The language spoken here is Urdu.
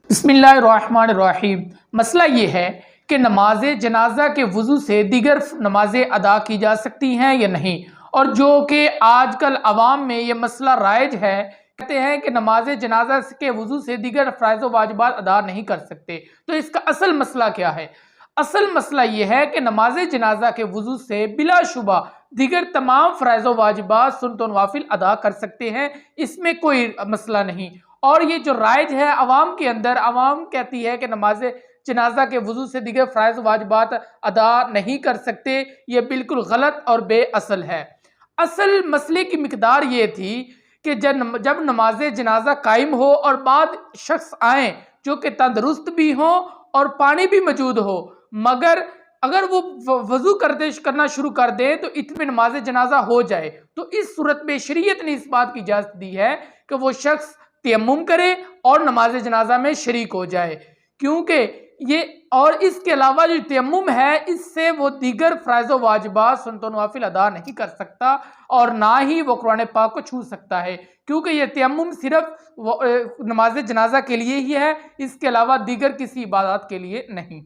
بسم اللہ الرحمن الرحیم۔ مسئلہ یہ ہے کہ نماز جنازہ کے وضو سے دیگر نمازیں ادا کی جا سکتی ہیں یا نہیں، اور جو کہ آج کل عوام میں یہ مسئلہ رائج ہے، کہتے ہیں کہ نماز جنازہ کے وضو سے دیگر فرائض و واجبات ادا نہیں کر سکتے۔ تو اس کا اصل مسئلہ کیا ہے؟ اصل مسئلہ یہ ہے کہ نماز جنازہ کے وضو سے بلا شبہ دیگر تمام فرائض و واجبات سنت و نوافل ادا کر سکتے ہیں، اس میں کوئی مسئلہ نہیں۔ اور یہ جو رائج ہے عوام کے اندر، عوام کہتی ہے کہ نماز جنازہ کے وضو سے دیگر فرائض و واجبات ادا نہیں کر سکتے، یہ بالکل غلط اور بے اصل ہے۔ اصل مسئلے کی مقدار یہ تھی کہ جب نماز جنازہ قائم ہو اور بعد شخص آئیں جو کہ تندرست بھی ہوں اور پانی بھی موجود ہو، مگر اگر وہ وضو کرنا شروع کر دیں تو اتنے نماز جنازہ ہو جائے، تو اس صورت میں شریعت نے اس بات کی اجازت دی ہے کہ وہ شخص تیمم کرے اور نماز جنازہ میں شریک ہو جائے، کیونکہ اور اس کے علاوہ جو تیمم ہے اس سے وہ دیگر فرائض و واجبات سنت و نوافل ادا نہیں کر سکتا، اور نہ ہی وہ قرآن پاک کو چھو سکتا ہے، کیونکہ یہ تیمم صرف نماز جنازہ کے لیے ہی ہے، اس کے علاوہ دیگر کسی عبادات کے لیے نہیں۔